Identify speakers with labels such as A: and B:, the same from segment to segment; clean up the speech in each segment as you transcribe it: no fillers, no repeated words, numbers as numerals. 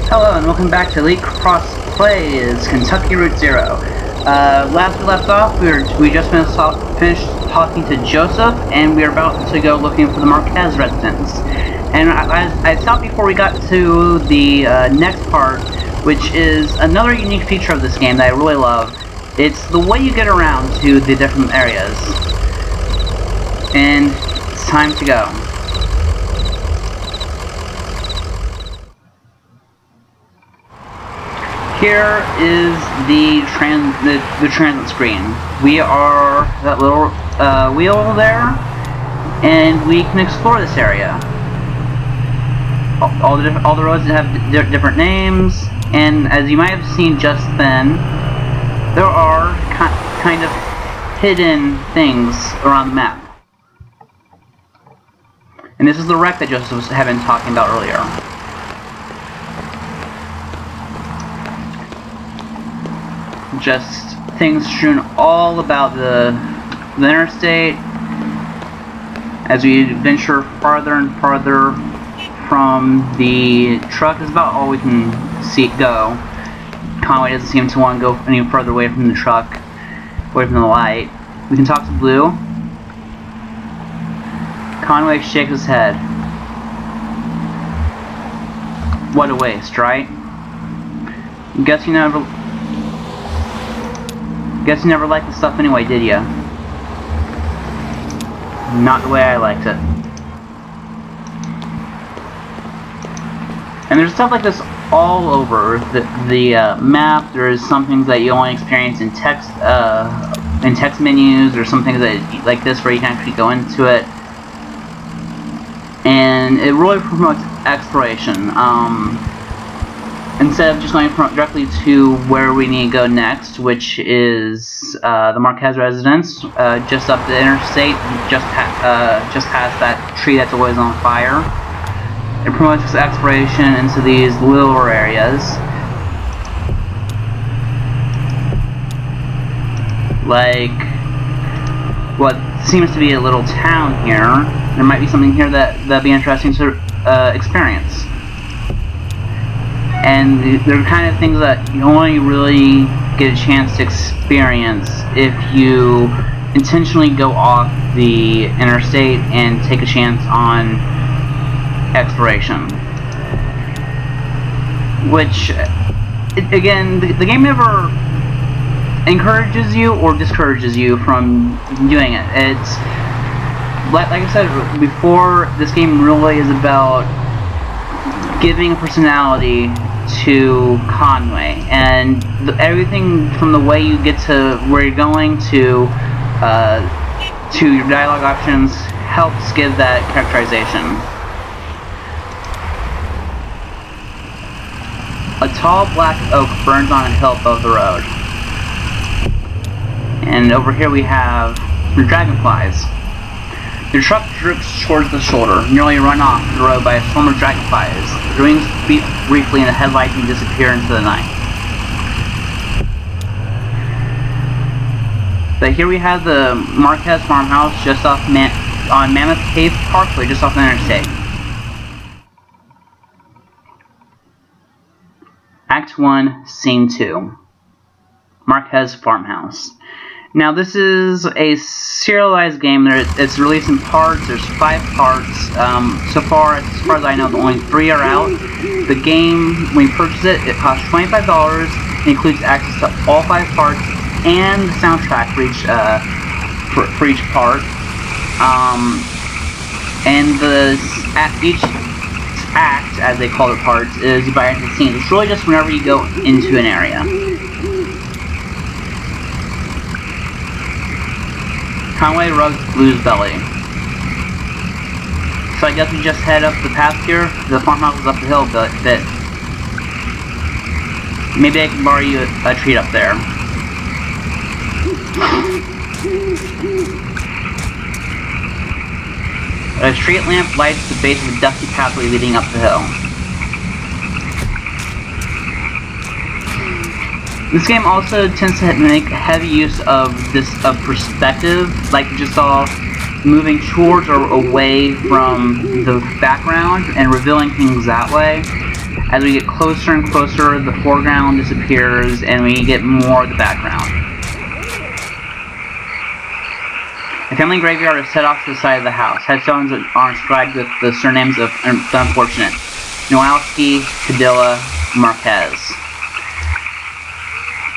A: Hello and welcome back to Elite Cross Plays Kentucky Route Zero. Last we left off, we just finished talking to Joseph, and we are about to go looking for the Marquez residence. And I stopped before we got to the next part, which is another unique feature of this game that I really love. It's the way you get around to the different areas. And it's time to go. Here is the transit screen. We are that little wheel there, and we can explore this area. All the roads have different names, and as you might have seen just then, there are kind of hidden things around the map. And this is the wreck that Joseph was talking about earlier. Just things strewn all about the interstate as we venture farther and farther from the truck. Is about all we can go. Conway doesn't seem to want to go any further away from the truck, away from the light. We can talk to Blue. Conway shakes his head. What a waste, right? Guess you never liked the stuff anyway, did ya? Not the way I liked it. And there's stuff like this all over the map. There's some things that you only experience in text menus, or some things that like this where you can actually go into it. And it really promotes exploration. Instead of just going directly to where we need to go next, which is the Marquez residence, just up the interstate, just past that tree that's always on fire. It promotes exploration into these littler areas, like what seems to be a little town here. There might be something here that'd be interesting to experience. And they're kind of things that you only really get a chance to experience if you intentionally go off the interstate and take a chance on exploration. Which, again, the game never encourages you or discourages you from doing it. It's, like I said before, this game really is about giving personality to Conway, and everything from the way you get to where you're going to your dialogue options helps give that characterization. A tall black oak burns on a hill above the road, and over here we have the dragonflies. The truck drifts towards the shoulder, nearly run off the road by a swarm of dragonflies. The wings beat briefly in the headlights and disappear into the night. But here we have the Marquez farmhouse just off on Mammoth Cave Parkway, just off the interstate. Act 1, Scene 2. Marquez farmhouse. Now this is a serialized game. It's released in parts. There's 5 parts. So far as I know, only 3 are out. The game, when you purchase it, it costs $25. It includes access to all 5 parts and the soundtrack for each part. And each act, as they call it, parts, is you buy into scenes. It's really just whenever you go into an area. Conway rubs Blue's belly. So I guess we just head up the path here. The farmhouse is up the hill a bit. Maybe I can borrow you a treat up there. A street lamp lights the base of the dusty pathway leading up the hill. This game also tends to make heavy use of perspective, like you just saw, moving towards or away from the background and revealing things that way. As we get closer and closer, the foreground disappears and we get more of the background. The family graveyard is set off to the side of the house. Headstones are inscribed with the surnames of the unfortunate: Nowalski, Padilla, Marquez.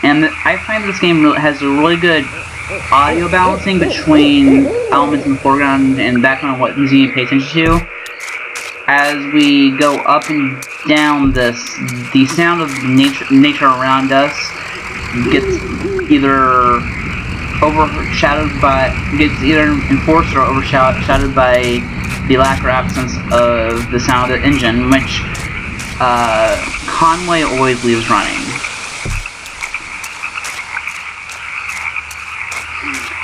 A: And I find this game has a really good audio balancing between elements in the foreground and background of what you need to pay attention to. As we go up and down this, the sound of nature around us gets either enforced or overshadowed by the lack or absence of the sound of the engine, which Conway always leaves running.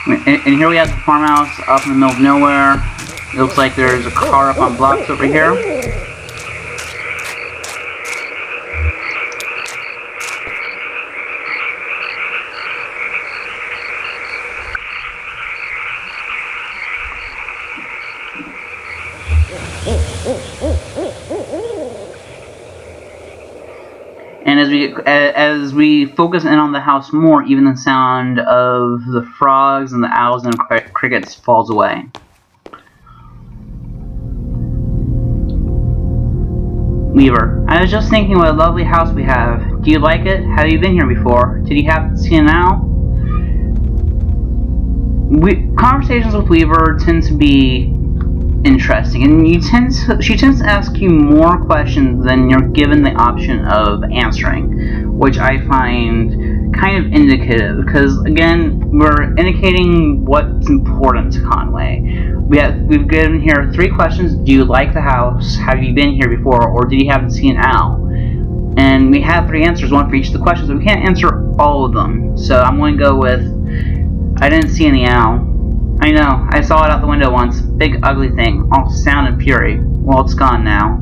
A: And here we have the farmhouse up in the middle of nowhere. It looks like there's a car up on blocks over here. And as we focus in on the house more, even the sound of the frogs and the owls and the crickets falls away. Weaver: I was just thinking what a lovely house we have. Do you like it? Have you been here before? Did you happen to see it now? Conversations with Weaver tend to be interesting, and she tends to ask you more questions than you're given the option of answering, which I find kind of indicative, because again, we're indicating what's important to Conway. We've given here 3 questions: do you like the house, have you been here before, or did you happen to see an owl? And we have 3 answers, one for each of the questions, but we can't answer all of them. So I'm going to go with, I didn't see any owl. I know, I saw it out the window once. Big ugly thing, all sound and fury. Well, it's gone now.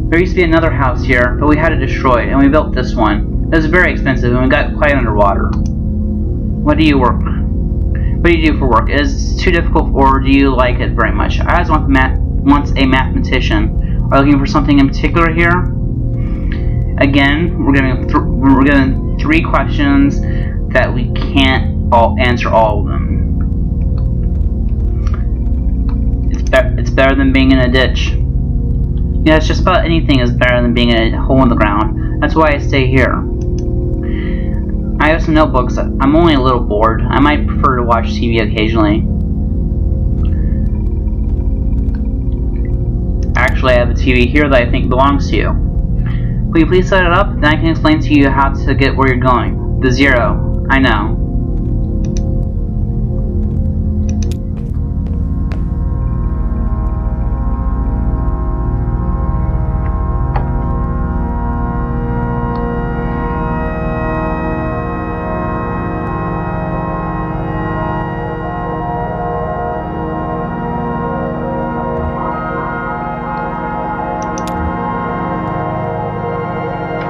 A: There used to be another house here, but we had it destroyed, and we built this one. It was very expensive, and we got quite underwater. What do you do for work? Is it too difficult, or do you like it very much? I was once a mathematician. Are you looking for something in particular here? Again, we're given 3 questions that we can't answer all of them. It's better than being in a ditch. Yeah, it's just about anything is better than being in a hole in the ground. That's why I stay here. I have some notebooks. I'm only a little bored. I might prefer to watch TV occasionally. Actually, I have a TV here that I think belongs to you. Will you please set it up? Then I can explain to you how to get where you're going. The 0. I know.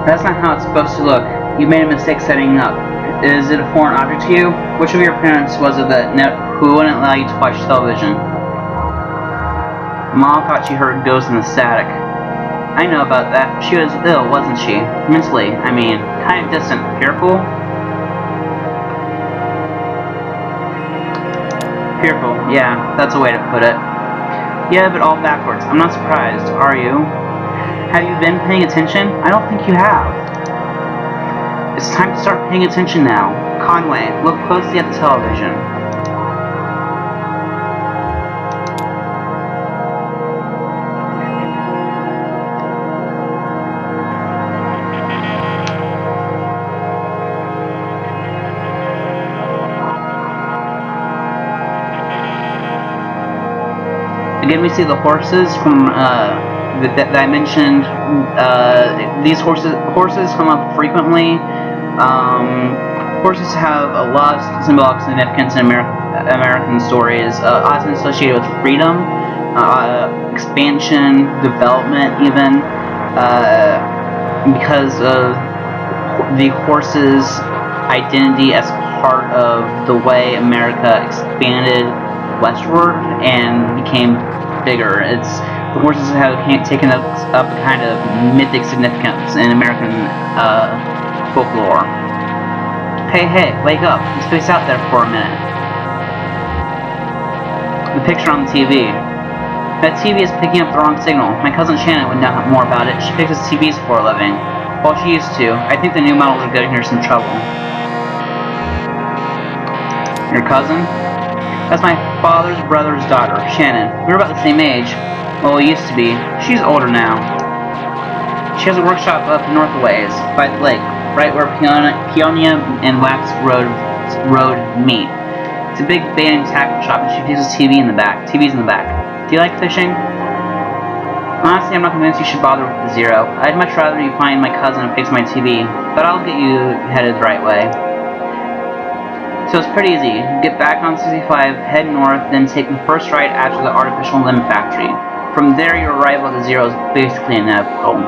A: That's not how it's supposed to look. You made a mistake setting it up. Is it a foreign object to you? Which of your parents was it who wouldn't allow you to watch television? Mom thought she heard ghosts in the static. I know about that. She was ill, wasn't she? Mentally, I mean. Kind of distant. Fearful? Fearful, yeah, that's a way to put it. Yeah, but all backwards. I'm not surprised, are you? Have you been paying attention? I don't think you have. It's time to start paying attention now. Conway, look closely at the television. Again, we see the horses from that I mentioned. These horses come up frequently. Horses have a lot of symbolic significance in American stories, often associated with freedom, expansion, development, even because of the horse's identity as part of the way America expanded westward and became bigger. It's The horses have taken up a kind of mythic significance in American folklore. Hey, wake up. Let's face out there for a minute. The picture on the TV. That TV is picking up the wrong signal. My cousin Shannon would know more about it. She fixes TVs for a living. Well, she used to. I think the new models are getting her some trouble. Your cousin? That's my father's brother's daughter, Shannon. We were about the same age. Well, we used to be. She's older now. She has a workshop up north a ways, by the lake, right where Peonia and Wax Road meet. It's a big bait and tackle shop, and she fixes TVs in the back. Do you like fishing? Honestly, I'm not convinced you should bother with the Zero. I'd much rather you find my cousin and fix my TV, but I'll get you headed the right way. So it's pretty easy. Get back on 65, head north, then take the first right after the artificial limb factory. From there, your arrival at the Zero is basically inevitable.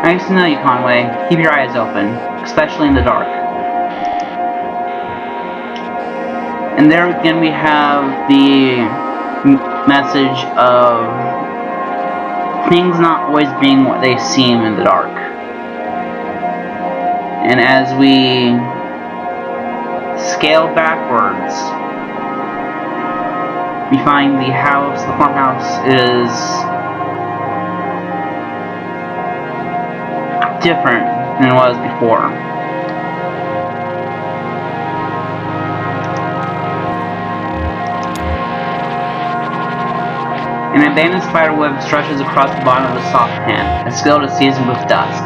A: I used to know you, Conway. Keep your eyes open, especially in the dark. And there again we have the message of things not always being what they seem in the dark. And as we scale backwards, we find the farmhouse is different than it was before. An abandoned spider web stretches across the bottom of the saucepan, a skillet is seasoned with dust.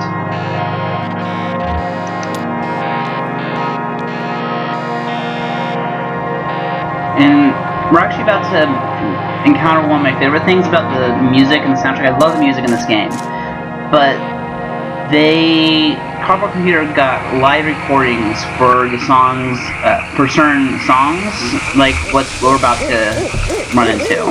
A: And we're actually about to encounter one of my favorite things about the music and the soundtrack. I love the music in this game, but Cardboard Computer got live recordings for the songs, for certain songs, like what we're about to run into.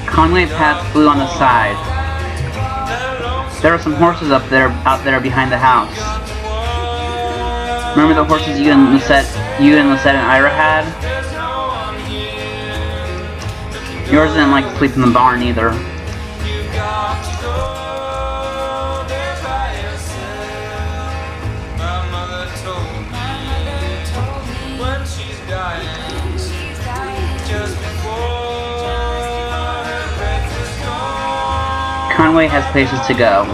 A: Conway path flew on the side. There are some horses out there behind the house. Remember the horses you and Lisette and Ira had? Yours didn't like to sleep in the barn either. Conway has places to go.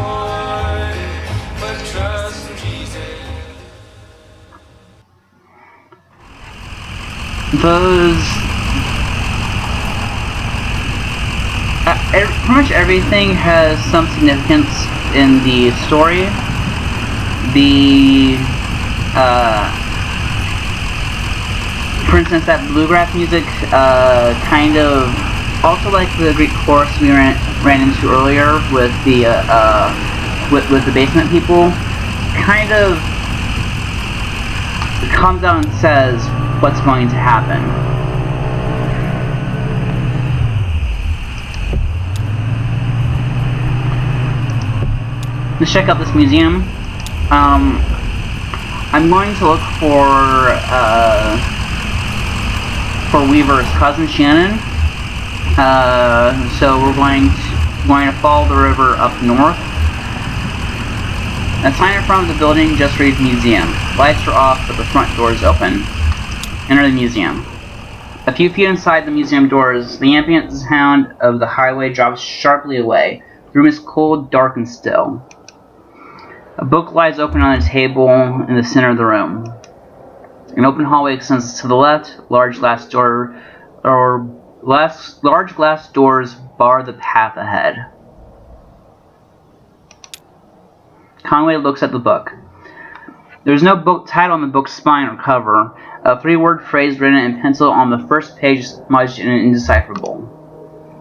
A: Pretty much everything has some significance in the story. For instance, that bluegrass music, kind of, also like the Greek chorus we ran into earlier with the basement people, kind of comes out and says what's going to happen. Let's check out this museum. I'm going to look for Weaver's cousin Shannon. So we're going to follow the river up north. A sign in front of the building just reads museum. Lights are off, but the front door is open. Enter the museum. A few feet inside the museum doors, the ambient sound of the highway drops sharply away. The room is cold, dark, and still. A book lies open on a table in the center of the room. An open hallway extends to the left. Large glass doors bar the path ahead. Conway looks at the book. There's no book title on the book's spine or cover. A 3-word phrase written in pencil on the first page is smudged and indecipherable.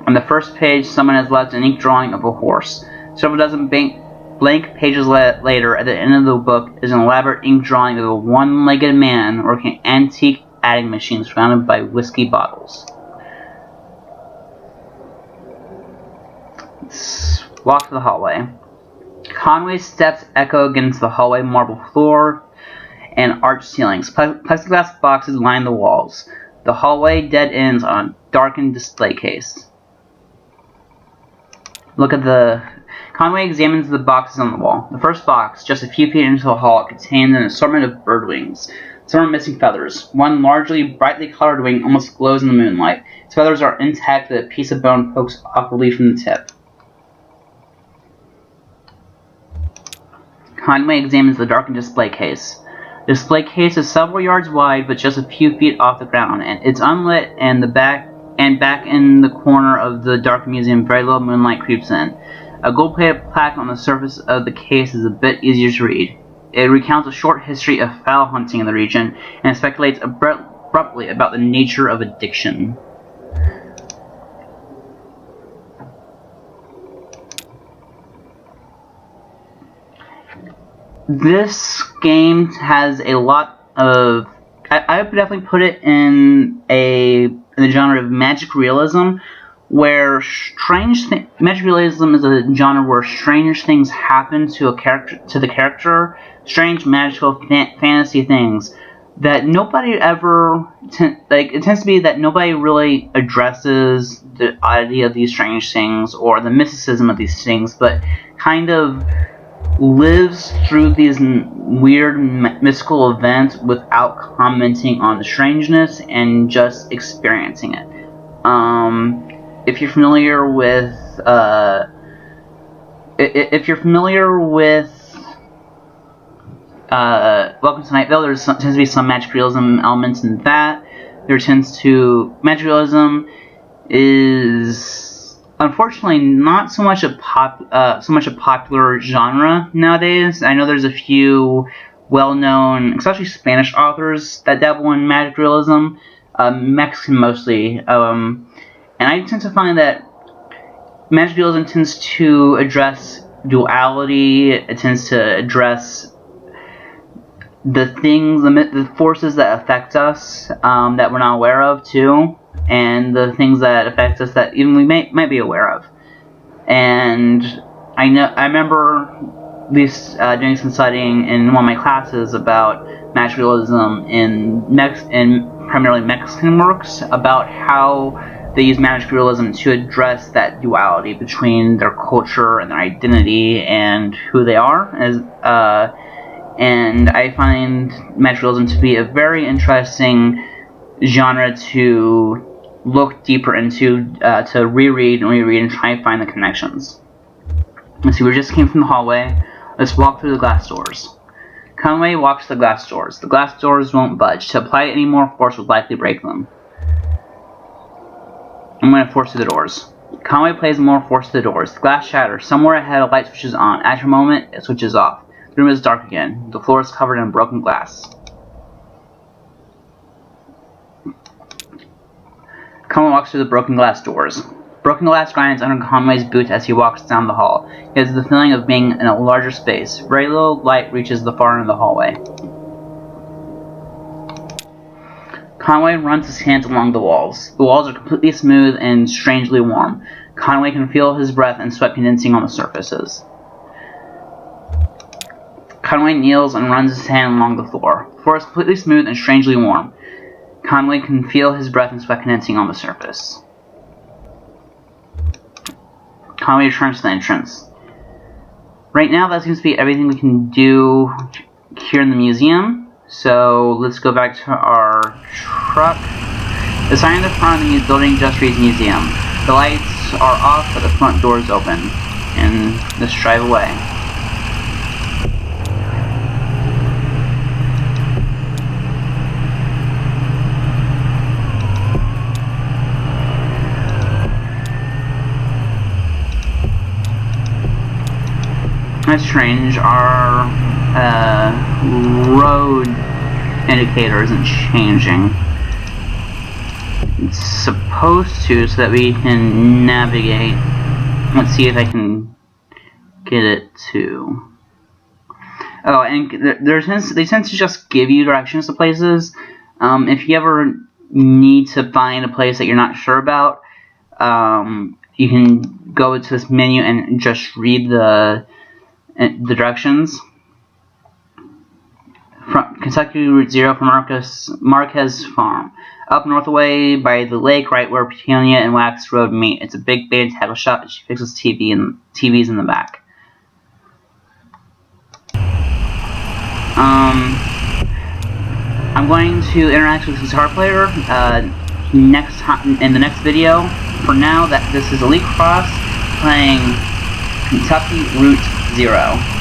A: On the first page, someone has left an ink drawing of a horse. Several dozen blank pages later, at the end of the book, is an elaborate ink drawing of a one-legged man working antique adding machines surrounded by whiskey bottles. Let's walk to the hallway. Conway's steps echo against the hallway marble floor and arched ceilings. Plexiglass boxes line the walls. The hallway dead ends on a darkened display case. Conway examines the boxes on the wall. The first box, just a few feet into the hall, contains an assortment of bird wings. Some are missing feathers. One largely brightly colored wing almost glows in the moonlight. Its feathers are intact, but a piece of bone pokes awkwardly from the tip. Conway examines the darkened display case. The display case is several yards wide, but just a few feet off the ground, and it's unlit, and back in the corner of the dark museum, very little moonlight creeps in. A gold-plated plaque on the surface of the case is a bit easier to read. It recounts a short history of fowl hunting in the region, and speculates abruptly about the nature of addiction. This game has a lot of... I would definitely put it in the genre of magic realism, where magic realism is a genre where strange things happen to the character, strange magical fantasy things that nobody ever it tends to be that nobody really addresses the oddity of these strange things or the mysticism of these things, but kind of lives through these weird mystical events without commenting on the strangeness and just experiencing it. If you're familiar with Welcome to Night Vale, there tends to be some magic realism elements in that. Magic realism is unfortunately not so much a popular genre nowadays. I know there's a few well-known, especially Spanish authors that dabble in magic realism, Mexican mostly, and I tend to find that magic realism tends to address duality. It tends to address the forces that affect us that we're not aware of too, and the things that affect us that even we might be aware of. And I remember doing some studying in one of my classes about magic realism in primarily Mexican works, about how they use magic realism to address that duality between their culture and their identity and who they are. And I find magic realism to be a very interesting genre to look deeper into, to reread and try and find the connections. Let's see, we just came from the hallway. Let's walk through the glass doors. Conway walks to the glass doors. The glass doors won't budge. To apply any more force would likely break them. I'm going to force through the doors. Conway plays more force to the doors. The glass shatters. Somewhere ahead, a light switches on. After a moment, it switches off. The room is dark again. The floor is covered in broken glass. Conway walks through the broken glass doors. Broken glass grinds under Conway's boots as he walks down the hall. He has the feeling of being in a larger space. Very little light reaches the far end of the hallway. Conway runs his hands along the walls. The walls are completely smooth and strangely warm. Conway can feel his breath and sweat condensing on the surfaces. Conway kneels and runs his hand along the floor. The floor is completely smooth and strangely warm. Conway can feel his breath and sweat condensing on the surface. Conway returns to the entrance. Right now, that seems to be everything we can do here in the museum. So let's go back to our truck. The sign in the front of the building just reads museum. The lights are off, but the front door is open. And let's drive away. That's strange. Our road indicator isn't changing. It's supposed to, so that we can navigate. Let's see if I can get it to. Oh, and they tend to just give you directions to places. If you ever need to find a place that you're not sure about, you can go to this menu and just read the directions. From Kentucky Route 0 from Marquez Farm. Up north away by the lake, right where Petunia and Wax Road meet. It's a big band tackle shop, and she fixes TVs in the back. I'm going to interact with the guitar player next time in the next video. For now, this is Elite Cross playing Kentucky Route 0.